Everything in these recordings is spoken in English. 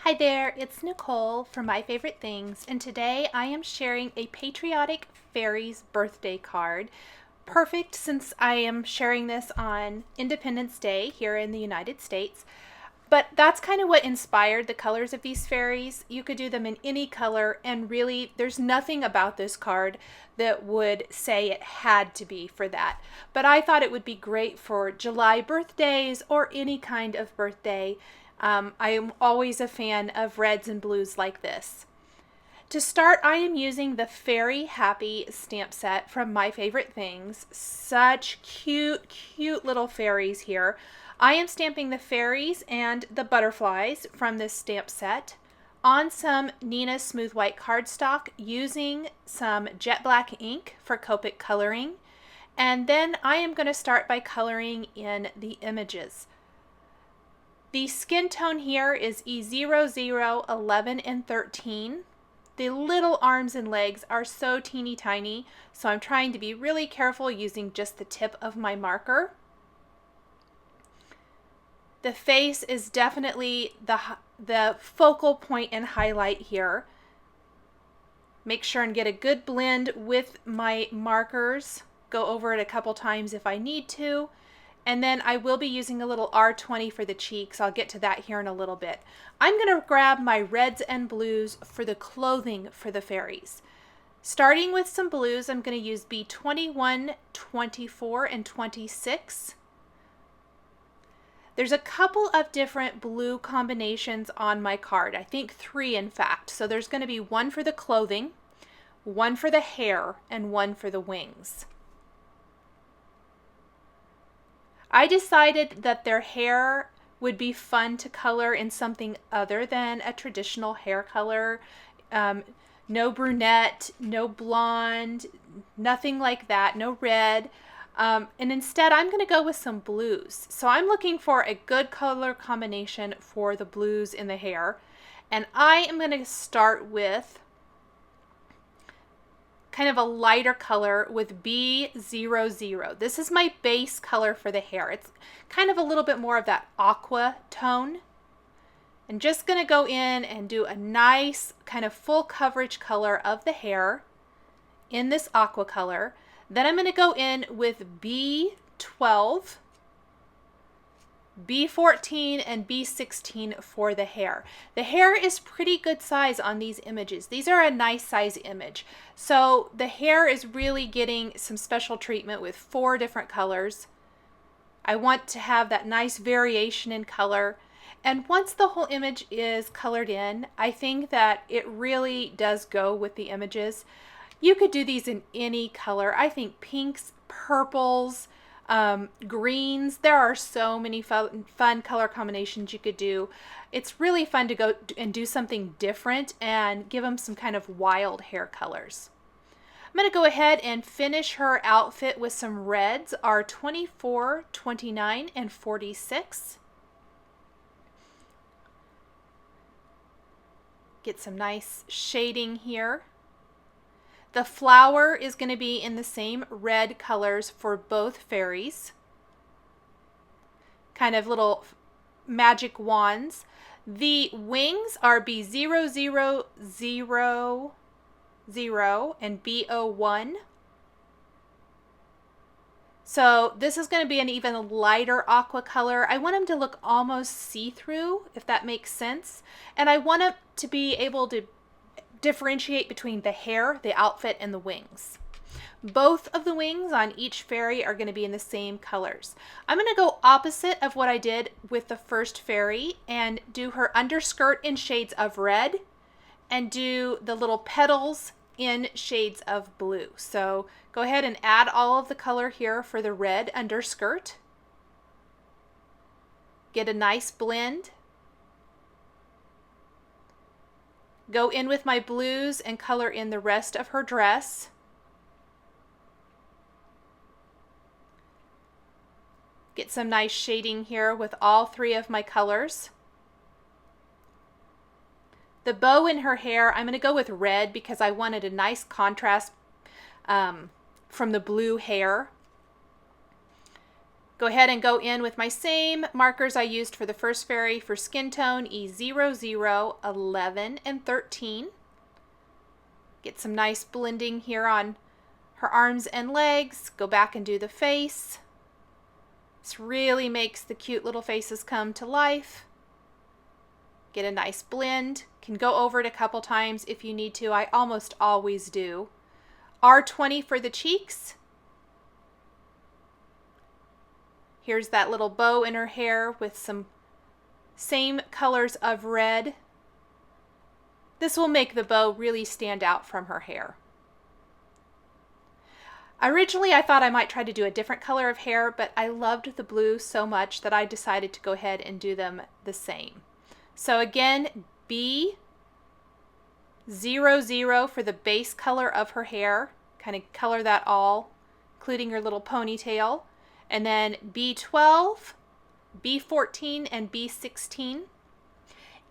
Hi there, it's Nicole from My Favorite Things, and today I am sharing a Patriotic Fairies birthday card. Perfect since I am sharing this on Independence Day here in the United States. But that's kind of what inspired the colors of these fairies. You could do them in any color, and really there's nothing about this card that would say it had to be for that. But I thought it would be great for July birthdays or any kind of birthday. I am always a fan of reds and blues like this. To start, I am using the Fairy Happy stamp set from My Favorite Things. Such cute, cute little fairies here. I am stamping the fairies and the butterflies from this stamp set on some Neenah Smooth White cardstock using some jet black ink for Copic coloring. And then I am going to start by coloring in the images. The skin tone here is E00, 11, and 13. The little arms and legs are so teeny tiny, so I'm trying to be really careful using just the tip of my marker. The face is definitely the focal point and highlight here. Make sure and get a good blend with my markers. Go over it a couple times if I need to. And then I will be using a little R20 for the cheeks. I'll get to that here in a little bit. I'm going to grab my reds and blues for the clothing for the fairies. Starting with some blues, I'm going to use B21, 24, and 26. There's a couple of different blue combinations on my card. I think 3 in fact. So there's going to be one for the clothing, one for the hair, and one for the wings. I decided that their hair would be fun to color in something other than a traditional hair color. No brunette, no blonde, nothing like that, no red. And instead I'm going to go with some blues. So I'm looking for a good color combination for the blues in the hair. And I am going to start with kind of a lighter color with B00. This is my base color for the hair. It's kind of a little bit more of that aqua tone. I'm just going to go in and do a nice kind of full coverage color of the hair in this aqua color. Then I'm going to go in with B12, B14, and B16 for the hair. The hair is pretty good size on these images. These are a nice size image. So the hair is really getting some special treatment with 4 different colors. I want to have that nice variation in color. And once the whole image is colored in, I think that it really does go with the images. You could do these in any color. I think pinks, purples, greens. There are so many fun color combinations you could do. It's really fun to go and do something different and give them some kind of wild hair colors. I'm going to go ahead and finish her outfit with some reds, are 24, 29, and 46. Get some nice shading here. The flower is going to be in the same red colors for both fairies. Kind of little magic wands. The wings are B0000 and B01. So this is going to be an even lighter aqua color. I want them to look almost see-through, if that makes sense. And I want them to be able to differentiate between the hair, the outfit, and the wings. Both of the wings on each fairy are going to be in the same colors. I'm going to go opposite of what I did with the first fairy and do her underskirt in shades of red and do the little petals in shades of blue. So go ahead and add all of the color here for the red underskirt. Get a nice blend. Go in with my blues and color in the rest of her dress. Get some nice shading here with all 3 of my colors. The bow in her hair, I'm going to go with red because I wanted a nice contrast from the blue hair. Go ahead and go in with my same markers I used for the first fairy for skin tone, E00, 11, and 13. Get some nice blending here on her arms and legs. Go back and do the face. This really makes the cute little faces come to life. Get a nice blend. Can go over it a couple times if you need to. I almost always do. R20 for the cheeks. Here's that little bow in her hair with some same colors of red. This will make the bow really stand out from her hair. Originally, I thought I might try to do a different color of hair, but I loved the blue so much that I decided to go ahead and do them the same. So again, B00 for the base color of her hair. Kind of color that all, including her little ponytail. And then B12, B14, and B16.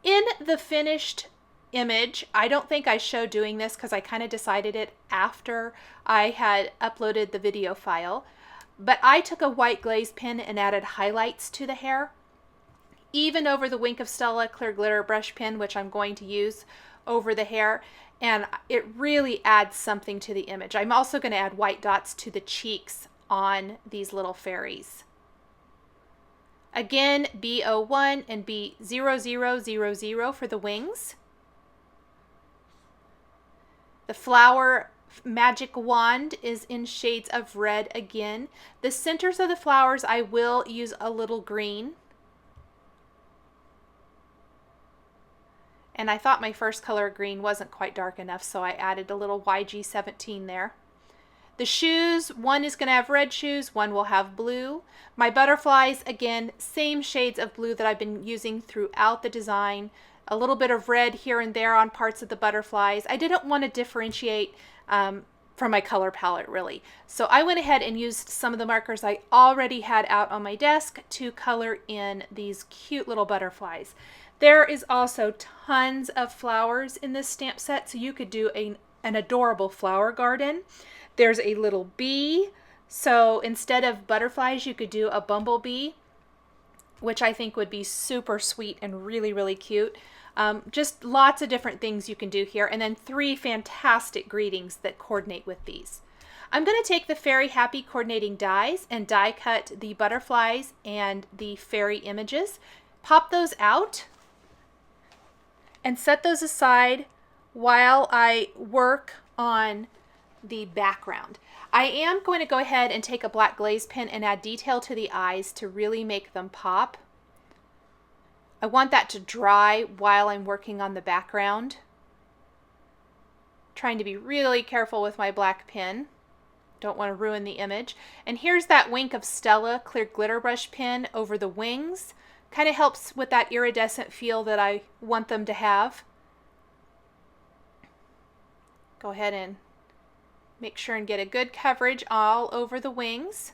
In the finished image, I don't think I showed doing this because I kind of decided it after I had uploaded the video file, but I took a white glaze pen and added highlights to the hair, even over the Wink of Stella clear glitter brush pen, which I'm going to use over the hair, and it really adds something to the image. I'm also going to add white dots to the cheeks on these little fairies. Again, B01 and B0000 for the wings. The flower magic wand is in shades of red again. The centers of the flowers I will use a little green. And I thought my first color of green wasn't quite dark enough, so I added a little YG17 there. The shoes, one is going to have red shoes, one will have blue. My butterflies, again, same shades of blue that I've been using throughout the design. A little bit of red here and there on parts of the butterflies. I didn't want to differentiate from my color palette, really. So I went ahead and used some of the markers I already had out on my desk to color in these cute little butterflies. There is also tons of flowers in this stamp set, so you could do an adorable flower garden. There's a little bee, so instead of butterflies, you could do a bumblebee, which I think would be super sweet and really, really cute. Just lots of different things you can do here, and then 3 fantastic greetings that coordinate with these. I'm going to take the Fairy Happy coordinating dies and die cut the butterflies and the fairy images, pop those out, and set those aside while I work on the background. I am going to go ahead and take a black glaze pen and add detail to the eyes to really make them pop. I want that to dry while I'm working on the background. Trying to be really careful with my black pen. Don't want to ruin the image. And here's that Wink of Stella clear glitter brush pen over the wings. Kind of helps with that iridescent feel that I want them to have. Go ahead and make sure and get a good coverage all over the wings.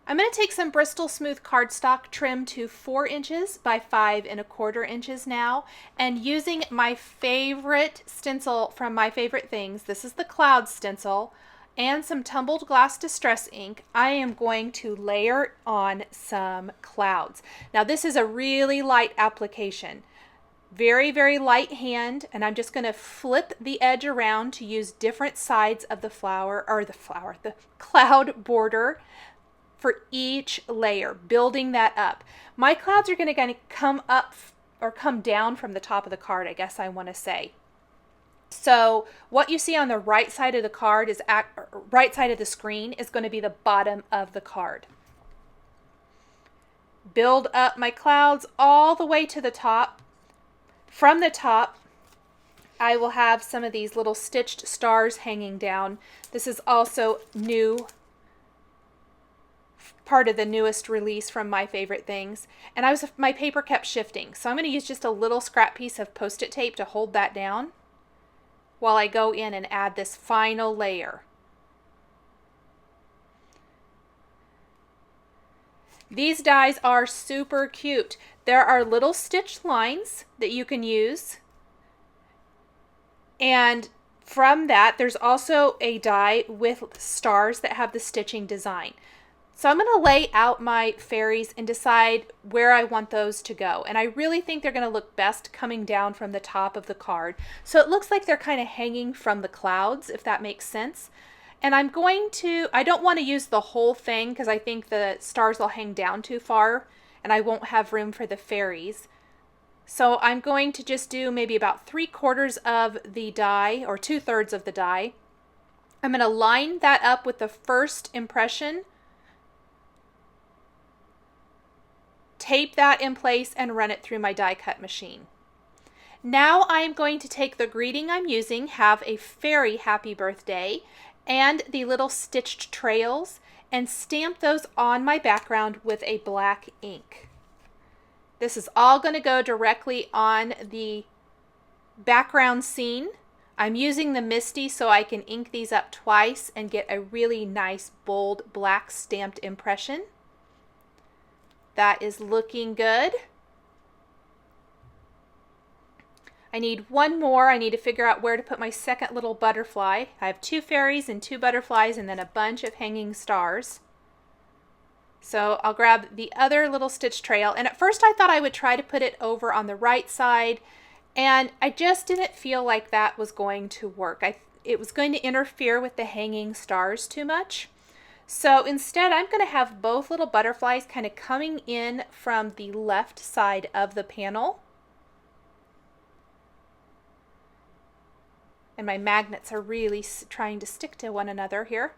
I'm going to take some Bristol Smooth cardstock trim to 4 inches by 5 1/4 inches now, and using my favorite stencil from My Favorite Things, this is the Cloud stencil, and some tumbled glass distress ink, I am going to layer on some clouds. Now this is a really light application. Very, very light hand, and I'm just going to flip the edge around to use different sides of the the cloud border for each layer, building that up. My clouds are going to come up or come down from the top of the card, I guess I want to say. So what you see on the right side of the card is right side of the screen is going to be the bottom of the card. Build up my clouds all the way to the top. From the top, I will have some of these little stitched stars hanging down. This is also new, part of the newest release from My Favorite Things. And my paper kept shifting, so I'm going to use just a little scrap piece of Post-it tape to hold that down while I go in and add this final layer. These dies are super cute. There are little stitched lines that you can use. And from that, there's also a die with stars that have the stitching design. So I'm going to lay out my fairies and decide where I want those to go. And I really think they're going to look best coming down from the top of the card. So it looks like they're kind of hanging from the clouds, if that makes sense. And I don't want to use the whole thing because I think the stars will hang down too far and I won't have room for the fairies. So I'm going to just do maybe about 3/4 of the die or 2/3 of the die. I'm going to line that up with the first impression, tape that in place, and run it through my die cut machine. Now I am going to take the greeting I'm using, "Have a Fairy Happy Birthday," and the little stitched trails, and stamp those on my background with a black ink. This is all going to go directly on the background scene. I'm using the Misty so I can ink these up twice and get a really nice bold black stamped impression. That is looking good. I need one more. I need to figure out where to put my second little butterfly. I have 2 fairies and 2 butterflies and then a bunch of hanging stars. So I'll grab the other little stitch trail, and at first I thought I would try to put it over on the right side, and I just didn't feel like that was going to work. It was going to interfere with the hanging stars too much. So instead I'm going to have both little butterflies kind of coming in from the left side of the panel. And my magnets are really trying to stick to one another here.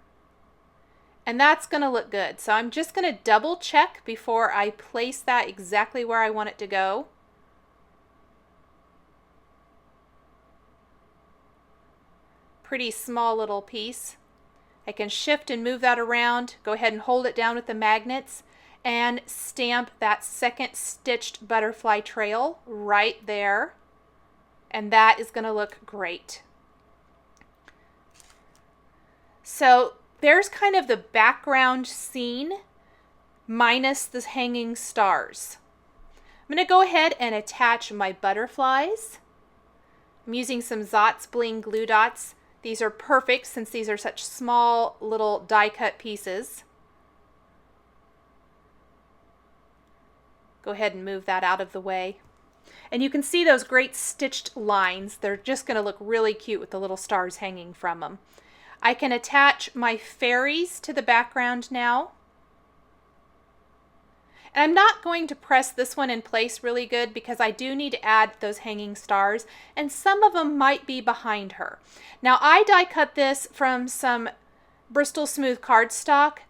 And that's going to look good. So I'm just going to double check before I place that exactly where I want it to go. Pretty small little piece. I can shift and move that around, go ahead and hold it down with the magnets, and stamp that second stitched butterfly trail right there. And that is going to look great. So there's kind of the background scene minus the hanging stars. I'm going to go ahead and attach my butterflies. I'm using some Zots Bling glue dots. These are perfect since these are such small little die cut pieces. Go ahead and move that out of the way. And you can see those great stitched lines. They're just going to look really cute with the little stars hanging from them. I can attach my fairies to the background now. And I'm not going to press this one in place really good because I do need to add those hanging stars, and some of them might be behind her. Now I die cut this from some Bristol Smooth cardstock,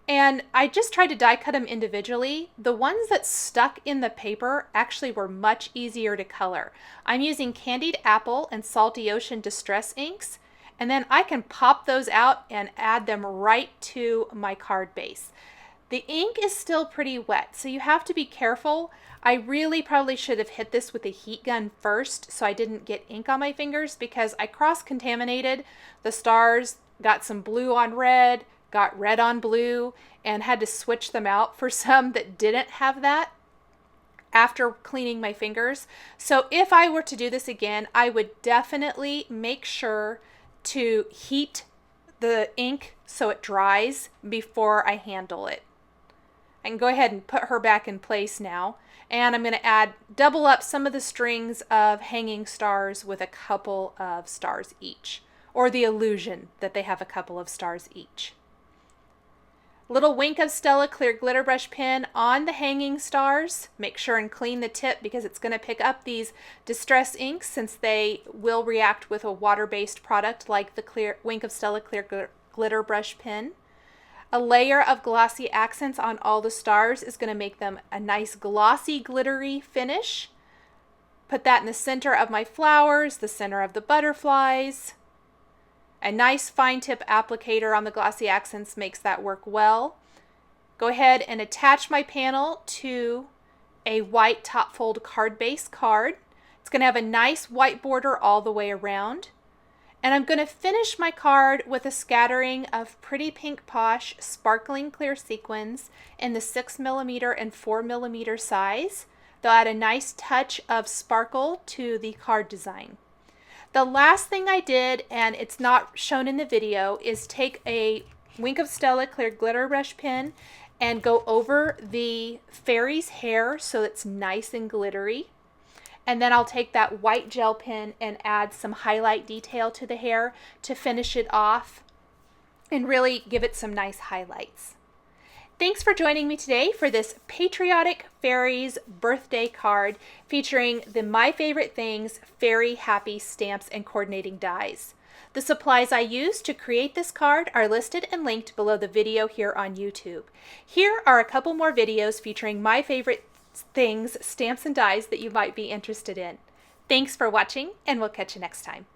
and I just tried to die cut them individually. The ones that stuck in the paper actually were much easier to color. I'm using Candied Apple and Salty Ocean Distress inks, and then I can pop those out and add them right to my card base. The ink is still pretty wet, so you have to be careful. I really probably should have hit this with a heat gun first so I didn't get ink on my fingers, because I cross-contaminated the stars, got some blue on red, got red on blue, and had to switch them out for some that didn't have that after cleaning my fingers. So if I were to do this again, I would definitely make sure to heat the ink so it dries before I handle it. I can go ahead and put her back in place now, and I'm going to double up some of the strings of hanging stars with a couple of stars each, or the illusion that they have a couple of stars each. Little wink of Stella clear glitter brush pen on the hanging stars. Make sure and clean the tip because it's going to pick up these distress inks since they will react with a water-based product like the wink of Stella clear glitter brush pen. A layer of glossy accents on all the stars is going to make them a nice glossy glittery finish. Put that in the center of my flowers, the center of the butterflies. A nice fine tip applicator on the glossy accents makes that work well. Go ahead and attach my panel to a white top fold card base card. It's going to have a nice white border all the way around. And I'm going to finish my card with a scattering of Pretty Pink Posh sparkling clear sequins in the 6mm and 4mm size. They'll add a nice touch of sparkle to the card design. The last thing I did, and it's not shown in the video, is take a Wink of Stella clear glitter brush pen and go over the fairy's hair so it's nice and glittery. And then I'll take that white gel pen and add some highlight detail to the hair to finish it off and really give it some nice highlights. Thanks for joining me today for this Patriotic Fairies birthday card featuring the My Favorite Things Fairy Happy stamps and coordinating dies. The supplies I used to create this card are listed and linked below the video here on YouTube. Here are a couple more videos featuring My Favorite Things stamps and dies that you might be interested in. Thanks for watching, and we'll catch you next time.